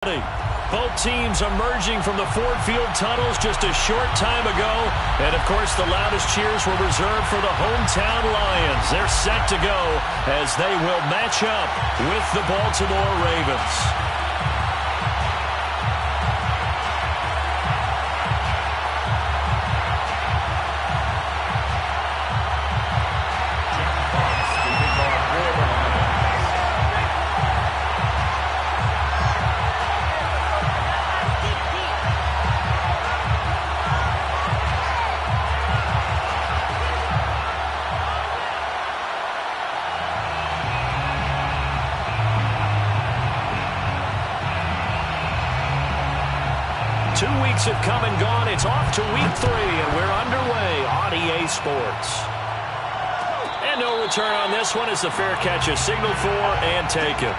Both teams emerging from the Ford Field tunnels just a short time ago. And, of course, the loudest cheers were reserved for the hometown Lions. They're set to go as they will match up with the Baltimore Ravens. Have come and gone. It's off to week 3, and we're underway on EA Sports. And no return on this one as the fair catch is signaled for and taken.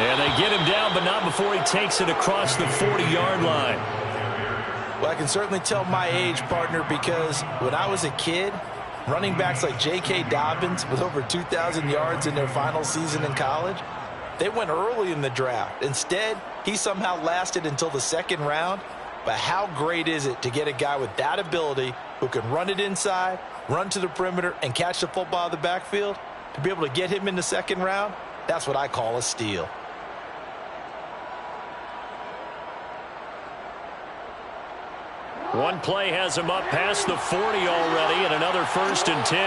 And they get him down, but not before he takes it across the 40-yard line. Well, I can certainly tell my age, partner, because when I was a kid, running backs like J.K. Dobbins with over 2,000 yards in their final season in college, they went early in the draft. Instead, he somehow lasted until the 2nd round. But how great is it to get a guy with that ability who can run it inside, run to the perimeter, and catch the football out of the backfield? To be able to get him in the 2nd round, that's what I call a steal. One play has him up past the 40 already, and another 1st and 10.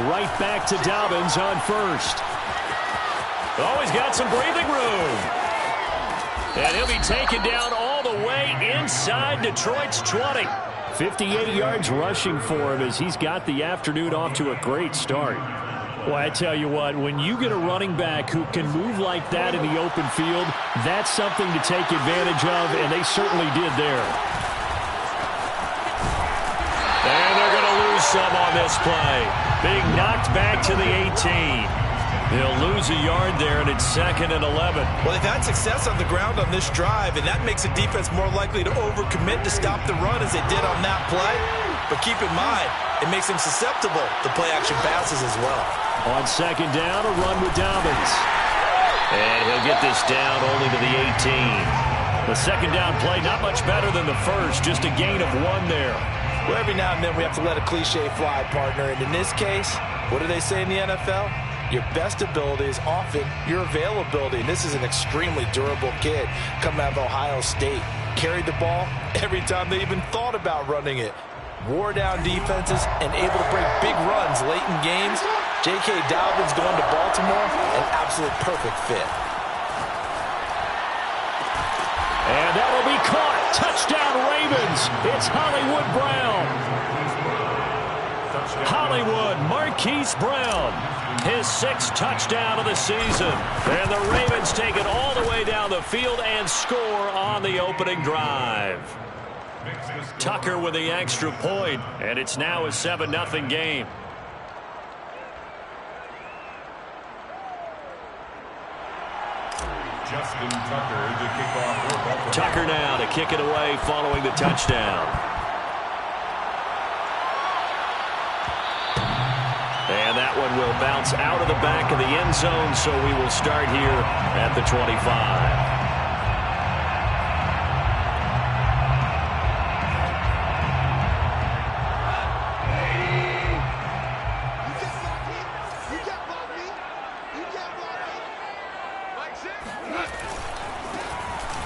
Right back to Dobbins on 1st. Oh, he's got some breathing room. And he'll be taken down all the way inside Detroit's 20. 58 yards rushing for him as he's got the afternoon off to a great start. Well, I tell you what, when you get a running back who can move like that in the open field, that's something to take advantage of, and they certainly did there. And they're going to lose some on this play. Being knocked back to the 18. They'll lose a yard there, and it's 2nd and 11. Well, they've had success on the ground on this drive, and that makes a defense more likely to overcommit to stop the run as they did on that play. But keep in mind, it makes them susceptible to play-action passes as well. On 2nd down, a run with Dobbins. And he'll get this down only to the 18. The 2nd down play, not much better than the first, just a gain of 1 there. Well, every now and then we have to let a cliche fly, partner. And in this case, what do they say in the NFL? Your best ability is often your availability. And this is an extremely durable kid coming out of Ohio State. Carried the ball every time they even thought about running it. Wore down defenses and able to break big runs late in games. J.K. Dobbins going to Baltimore, an absolute perfect fit. And that'll be caught. Touchdown Ravens. It's Hollywood Brown. Hollywood Marquise Brown. His 6th touchdown of the season. And the Ravens take it all the way down the field and score on the opening drive. Tucker with the extra point, and it's now a 7-0 game. Justin Tucker to kick off for Baltimore. Tucker now to kick it away following the touchdown. And that one will bounce out of the back of the end zone, so we will start here at the 25.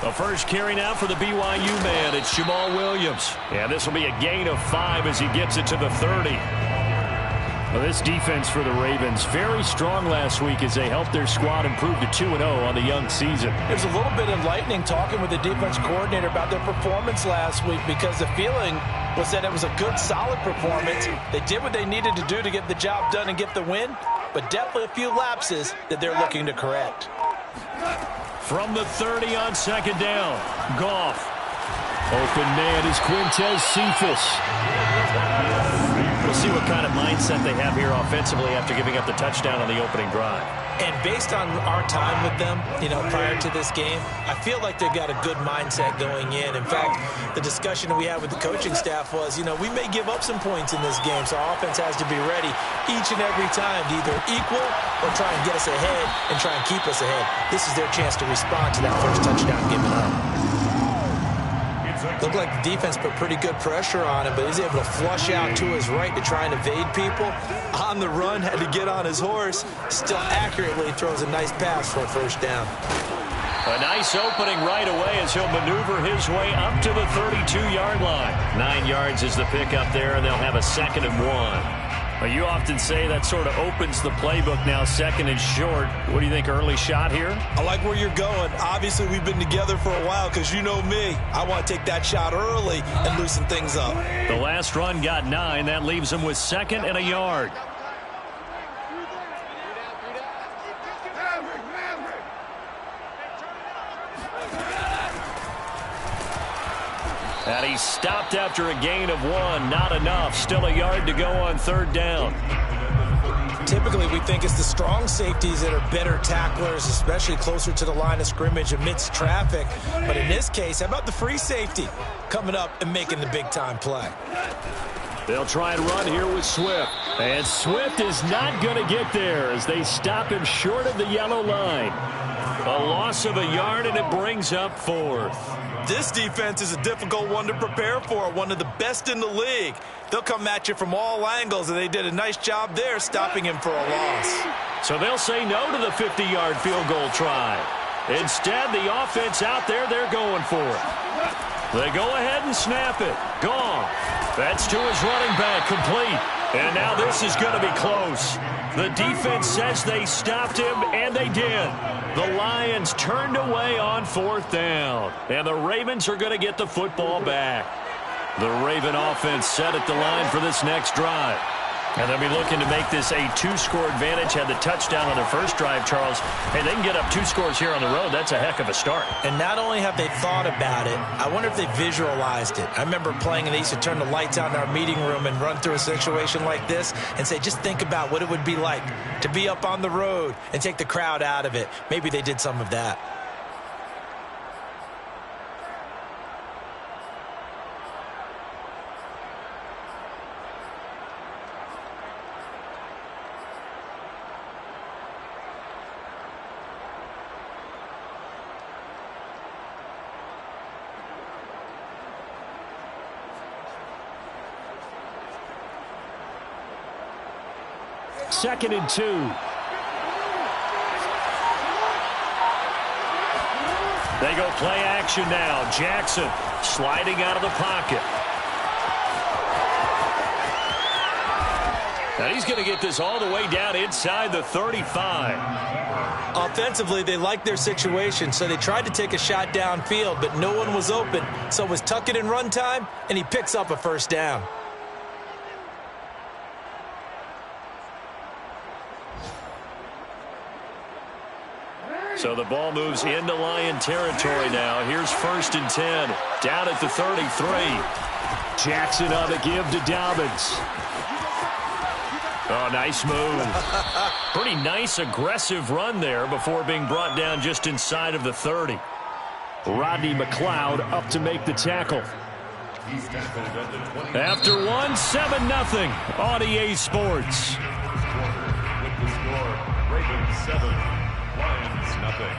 The first carry now for the BYU man. It's Jamal Williams. And this will be a gain of 5 as he gets it to the 30. Well, this defense for the Ravens, very strong last week as they helped their squad improve to 2-0 on the young season. There's a little bit enlightening talking with the defense coordinator about their performance last week because the feeling was that it was a good, solid performance. They did what they needed to do to get the job done and get the win, but definitely a few lapses that they're looking to correct. From the 30 on second down, Goff. Open man is Quintez Cephus. We'll see what kind of mindset they have here offensively after giving up the touchdown on the opening drive. And based on our time with them, prior to this game, I feel like they've got a good mindset going in. In fact, the discussion we had with the coaching staff was, we may give up some points in this game, so our offense has to be ready each and every time to either equal or try and get us ahead and try and keep us ahead. This is their chance to respond to that first touchdown given up. Looked like the defense put pretty good pressure on him, but he's able to flush out to his right to try and evade people. On the run, had to get on his horse. Still accurately throws a nice pass for a first down. A nice opening right away as he'll maneuver his way up to the 32-yard line. 9 yards is the pickup there, and they'll have a 2nd and 1. Well, you often say that sort of opens the playbook now, 2nd and short. What do you think, early shot here? I like where you're going. Obviously, we've been together for a while because you know me. I want to take that shot early and loosen things up. The last run got 9. That leaves them with 2nd and a yard. And he's stopped after a gain of 1. Not enough. Still a yard to go on 3rd down. Typically, we think it's the strong safeties that are better tacklers, especially closer to the line of scrimmage amidst traffic. But in this case, how about the free safety coming up and making the big-time play? They'll try and run here with Swift. And Swift is not going to get there as they stop him short of the yellow line. A loss of a yard, and it brings up 4th. This defense is a difficult one to prepare for, one of the best in the league. They'll come at you from all angles, and they did a nice job there stopping him for a loss. So they'll say no to the 50-yard field goal try. Instead, the offense out there, they're going for it. They go ahead and snap it. Gone. That's to his running back, complete. And now this is going to be close. The defense says they stopped him, and they did. The Lions turned away on 4th down. And the Ravens are going to get the football back. The Raven offense set at the line for this next drive. And they'll be looking to make this a 2-score advantage. Had the touchdown on their first drive, Charles. Hey, they can get up 2 scores here on the road. That's a heck of a start. And not only have they thought about it, I wonder if they visualized it. I remember playing, and they used to turn the lights out in our meeting room and run through a situation like this and say, just think about what it would be like to be up on the road and take the crowd out of it. Maybe they did some of that. Second and 2. They go play action now. Jackson sliding out of the pocket. And he's going to get this all the way down inside the 35. Offensively, they liked their situation, so they tried to take a shot downfield, but no one was open. So it was tuck it in run time, and he picks up a first down. So the ball moves into Lion territory now. Here's 1st and 10. Down at the 33. Jackson on the give to Dobbins. Oh, nice move. Pretty nice, aggressive run there before being brought down just inside of the 30. Rodney McLeod up to make the tackle. After 1, 7-0 on EA Sports. With the score, Ravens 7, Lions nothing.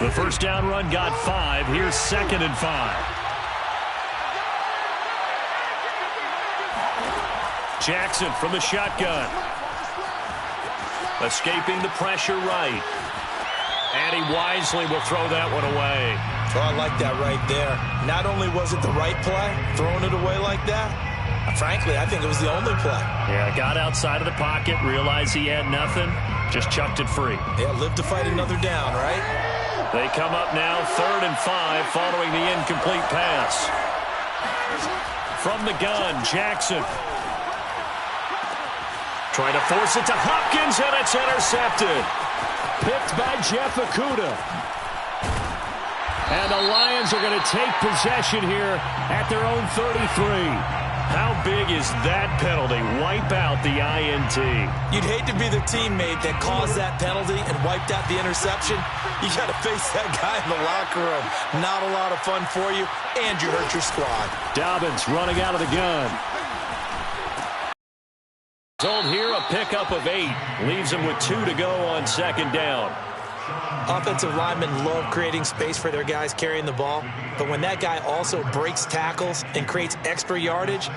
The first down run got 5. Here's 2nd and 5. Jackson from the shotgun. Escaping the pressure right. And he wisely will throw that one away. Oh, I like that right there. Not only was it the right play, throwing it away like that, frankly, I think it was the only play. Yeah, got outside of the pocket, realized he had nothing, just chucked it free. Yeah, live to fight another down, right? They come up now 3rd and 5 following the incomplete pass. From the gun, Jackson. Trying to force it to Hopkins, and it's intercepted. Picked by Jeff Okudah. And the Lions are going to take possession here at their own 33. How big is that penalty? Wipe out the INT. You'd hate to be the teammate that caused that penalty and wiped out the interception. You got to face that guy in the locker room. Not a lot of fun for you, and you hurt your squad. Dobbins running out of the gun. Told here a pickup of 8. Leaves him with 2 to go on 2nd down. Offensive linemen love creating space for their guys carrying the ball, but when that guy also breaks tackles and creates extra yardage,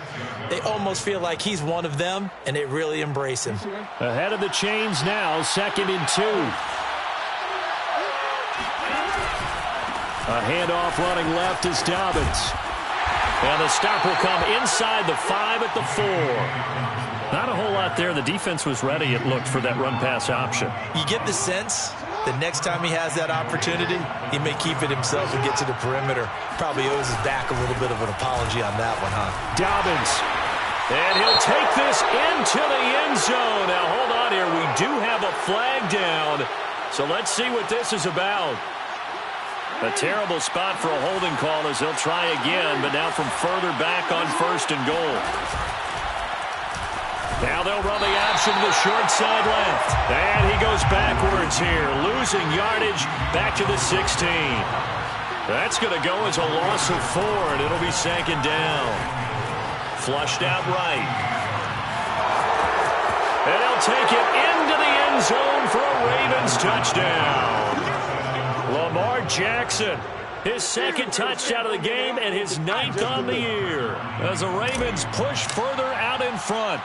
they almost feel like he's one of them, and they really embrace him. Ahead of the chains now, 2nd and 2. A handoff running left is Dobbins. And the stop will come inside the 5 at the 4. Not a whole lot there. The defense was ready, it looked, for that run-pass option. You get the sense the next time he has that opportunity, he may keep it himself and get to the perimeter. Probably owes his back a little bit of an apology on that one, huh? Dobbins. And he'll take this into the end zone. Now, hold on here. We do have a flag down. So let's see what this is about. A terrible spot for a holding call as they'll try again, but now from further back on 1st and goal. Now they'll run the option to the short side left. And he goes backwards here, losing yardage back to the 16. That's going to go as a loss of 4, and it'll be 2nd down. Flushed out right. And they'll take it into the end zone for a Ravens touchdown. Lamar Jackson, his 2nd touchdown of the game and his 9th on the year, as the Ravens push further out in front.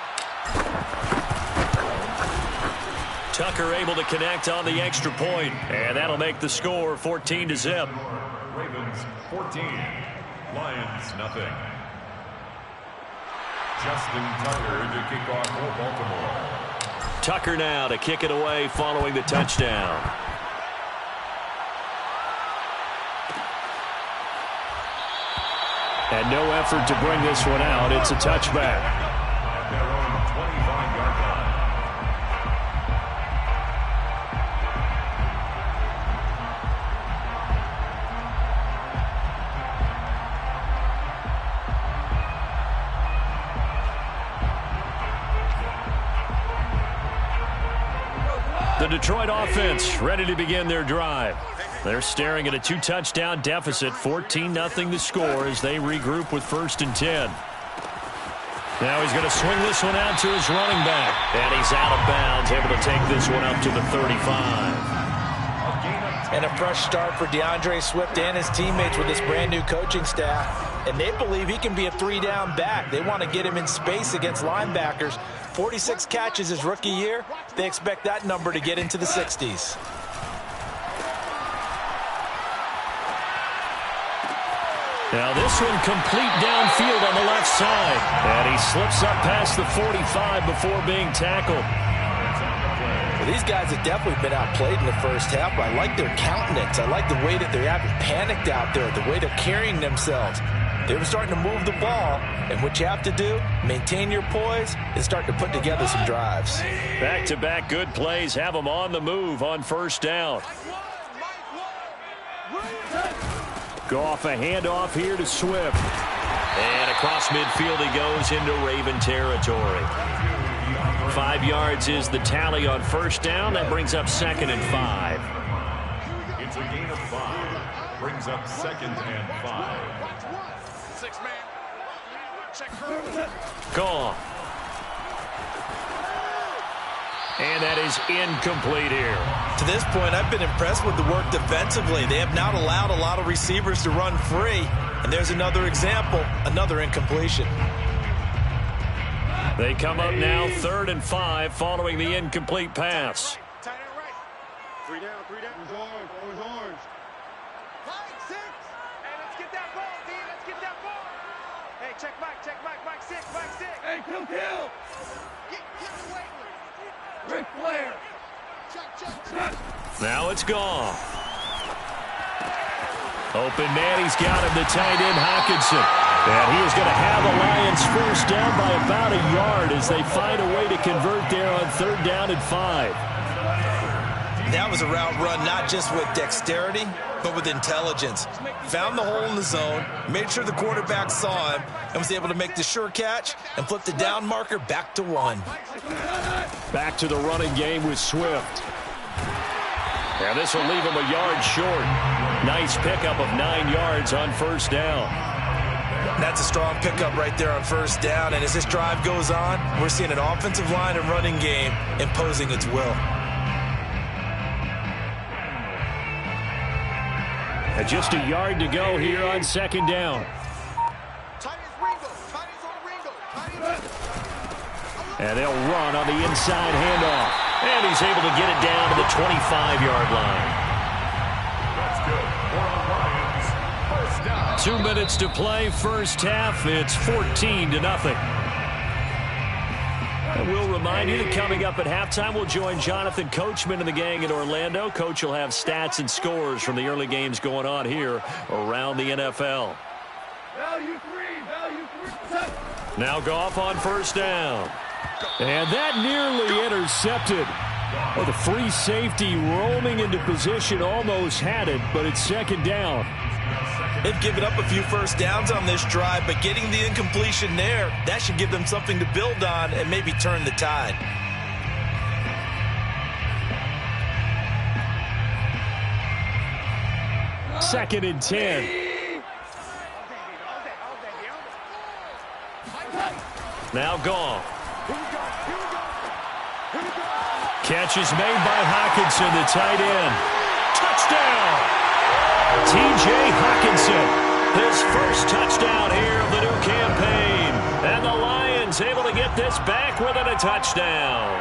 Tucker able to connect on the extra point, and that'll make the score 14-0. Ravens 14, Lions nothing. Justin Tucker to kick off for Baltimore. Tucker now to kick it away following the touchdown. And no effort to bring this one out. It's a touchback. At their own 25-yard line. The Detroit offense ready to begin their drive. They're staring at a 2-touchdown deficit, 14-0 the score as they regroup with 1st and 10. Now he's going to swing this one out to his running back. And he's out of bounds, able to take this one up to the 35. And a fresh start for DeAndre Swift and his teammates with this brand-new coaching staff. And they believe he can be a 3-down back. They want to get him in space against linebackers. 46 catches his rookie year. They expect that number to get into the 60s. Now this one complete downfield on the left side. And he slips up past the 45 before being tackled. Well, these guys have definitely been outplayed in the first half, but I like their countenance. I like the way that they haven't panicked out there, the way they're carrying themselves. They were starting to move the ball, and what you have to do, maintain your poise and start to put together some drives. Back-to-back good plays have them on the move on 1st down. Goff a handoff here to Swift. And across midfield he goes into Raven territory. 5 yards is the tally on 1st down. That brings up 2nd and 5. It's a gain of 5. Brings up 2nd and 5. Goff. And that is incomplete here. To this point, I've been impressed with the work defensively. They have not allowed a lot of receivers to run free. And there's another example, another incompletion. They come up now 3rd and 5 following the incomplete pass. Three down. Always orange. 5-6. Hey, let's get that ball, D. Let's get that ball. Hey, check Mike 6. Hey, kill. Get away with it. Ric Flair. Check. Now it's gone. Open man, he's got him, the tight end, Hockenson. And he is going to have the Lions first down by about a yard as they find a way to convert there on 3rd down and 5. That was a route run not just with dexterity, but with intelligence. Found the hole in the zone, made sure the quarterback saw him, and was able to make the sure catch and flip the down marker back to 1. Back to the running game with Swift. And this will leave him a yard short. Nice pickup of 9 yards on 1st down. That's a strong pickup right there on 1st down, and as this drive goes on, we're seeing an offensive line and running game imposing its will. And just a yard to go here on 2nd down. And they'll run on the inside handoff. And he's able to get it down to the 25-yard line. That's good. More Lions. First down. 2 minutes to play, first half. It's 14-0. And we'll remind you that coming up at halftime, we'll join Jonathan Coachman and the gang in Orlando. Coach will have stats and scores from the early games going on here around the NFL. Value three. Now Goff on 1st down. And that nearly intercepted. Oh, the free safety roaming into position almost had it, but it's 2nd down. They've given up a few first downs on this drive, but getting the incompletion there, that should give them something to build on and maybe turn the tide. Second and 10. Now Goff. Catch is made by Hockenson, the tight end. Touchdown! T.J. Hockenson, his first touchdown here of the new campaign. And the Lions able to get this back within a touchdown.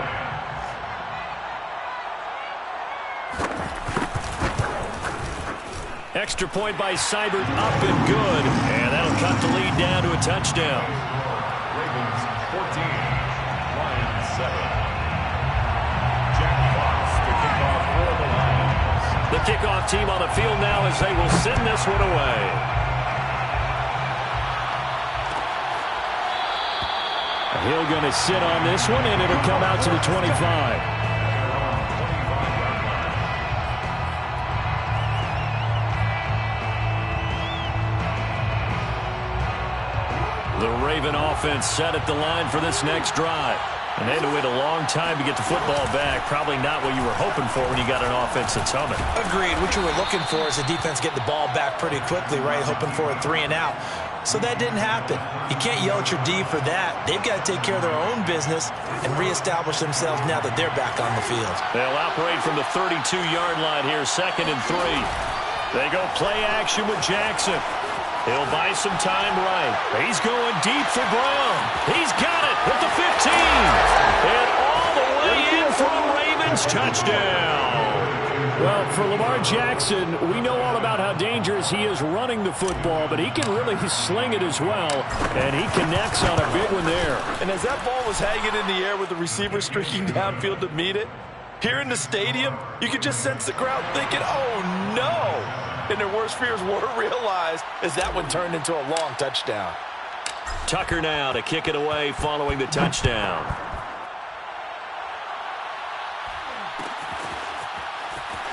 Extra point by Seibert, up and good. And that'll cut the lead down to a touchdown. Ravens 14. Lions 7. Jack Fox to kick off for the Lions. The kickoff team on the field now as they will send this one away. Hill going to sit on this one, and it'll come out to the 25. The Raven offense set at the line for this next drive. And they had to wait a long time to get the football back. Probably not what you were hoping for when you got an offense that's humming. Agreed. What you were looking for is the defense get the ball back pretty quickly, right? Hoping for a 3 and out. So that didn't happen. You can't yell at your D for that. They've got to take care of their own business and reestablish themselves now that they're back on the field. They'll operate from the 32-yard line here, 2nd and 3. They go play action with Jackson. He'll buy some time right. He's going deep for Brown. He's got it with the 15. And all the way in for a Ravens touchdown. Well, for Lamar Jackson, we know all about how dangerous he is running the football, but he can really sling it as well, and he connects on a big one there. And as that ball was hanging in the air with the receiver streaking downfield to meet it, here in the stadium, you could just sense the crowd thinking, oh, no. And their worst fears were realized as that one turned into a long touchdown. Tucker now to kick it away following the touchdown.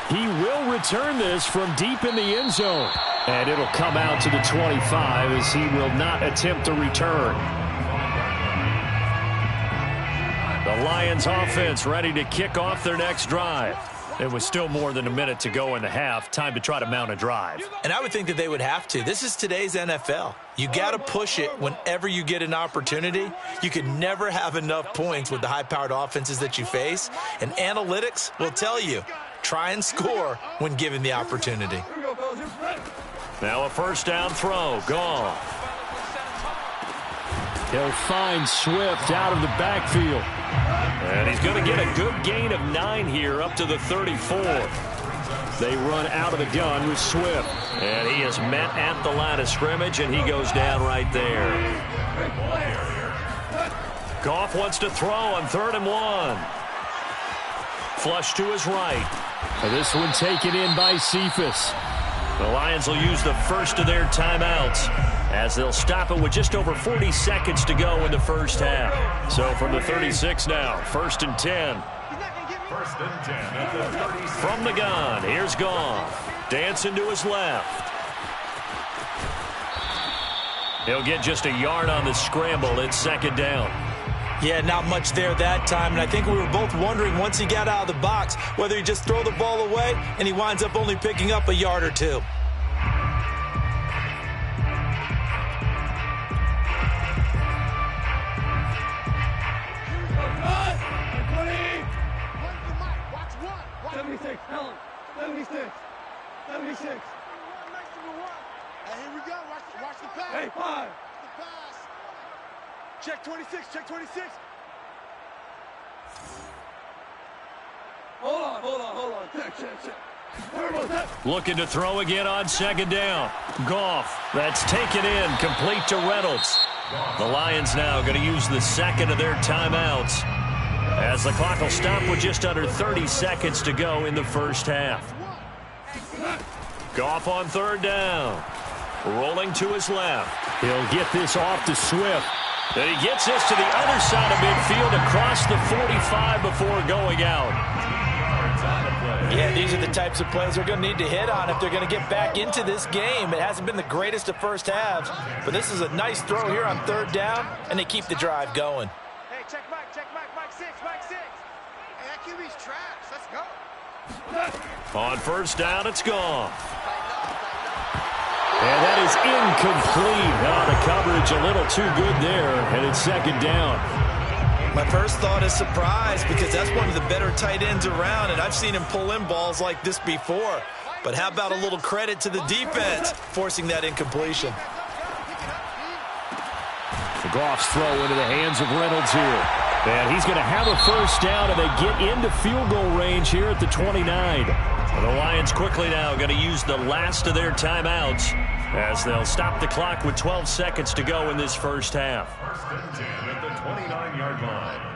He will return this from deep in the end zone. And it'll come out to the 25 as he will not attempt to return. The Lions offense ready to kick off their next drive. It was still more than a minute to go in the half. Time to try to mount a drive. And I would think that they would have to. This is today's NFL. You got to push it whenever you get an opportunity. You can never have enough points with the high-powered offenses that you face. And analytics will tell you, try and score when given the opportunity. Now a first down throw. Goff. He'll find Swift out of the backfield. And he's going to get a good gain of 9 here up to the 34. They run out of the gun with Swift. And he is met at the line of scrimmage, and he goes down right there. Goff wants to throw on 3rd and 1. Flush to his right. This one taken in by Cephas. The Lions will use the first of their timeouts as they'll stop it with just over 40 seconds to go in the first half. So from the 36 now, 1st and 10. 1st and 10 at the 36. From the gun, here's Goff. Dancing to his left. He'll get just a yard on the scramble. It's 2nd down. Yeah, not much there that time, and I think we were both wondering once he got out of the box whether he just throw the ball away, and he winds up only picking up a yard or 2. Hey, 5. Check 26, check 26. Hold on. Check. Turbo, set. Looking to throw again on 2nd down. Goff, that's taken in, complete to Reynolds. The Lions now going to use the 2nd of their timeouts as the clock will stop with just under 30 seconds to go in the first half. Goff on 3rd down. Rolling to his left. He'll get this off to Swift. And he gets this to the other side of midfield across the 45 before going out. Yeah, these are the types of plays they're going to need to hit on if they're going to get back into this game. It hasn't been the greatest of first halves, but this is a nice throw here on 3rd down, and they keep the drive going. Hey, check Mike 6. Hey, that QB's trash. Let's go. On 1st down, it's gone. And that is incomplete. The coverage a little too good there, and it's 2nd down. My first thought is surprise because that's one of the better tight ends around, and I've seen him pull in balls like this before. But how about a little credit to the defense forcing that incompletion? The Goff's throw into the hands of Reynolds here. And he's going to have a 1st down, and they get into field goal range here at the 29. And the Lions quickly now going to use the last of their timeouts as they'll stop the clock with 12 seconds to go in this first half. 1st and 10 at the 29-yard line.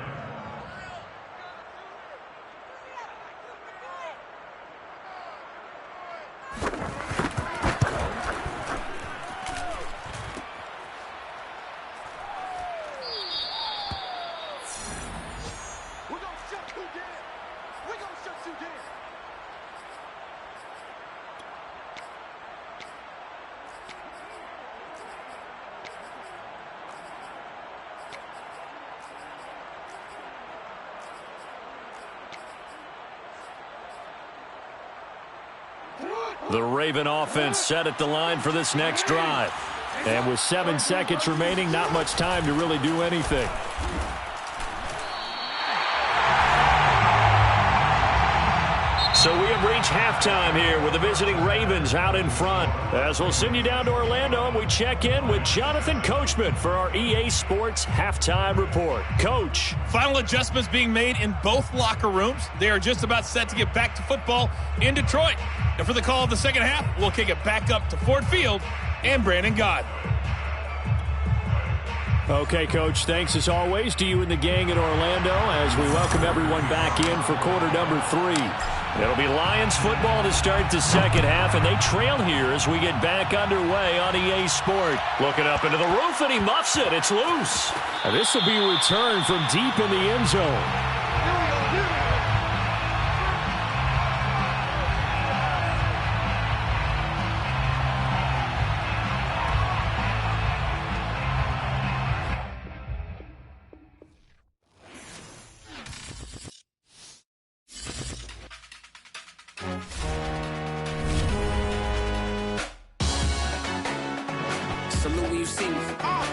The Raven offense set at the line for this next drive. And with 7 seconds remaining, not much time to really do anything. So we have reached halftime here with the visiting Ravens out in front. As we'll send you down to Orlando and we check in with Jonathan Coachman for our EA Sports Halftime Report. Coach. Final adjustments being made in both locker rooms. They are just about set to get back to football in Detroit. And for the call of the second half, we'll kick it back up to Ford Field and Brandon Gaudin. Okay, Coach, thanks as always to you and the gang in Orlando as we welcome everyone back in for quarter number 3. It'll be Lions football to start the second half, and they trail here as we get back underway on EA Sport. Looking up into the roof, and he muffs it. It's loose. And this will be returned from deep in the end zone.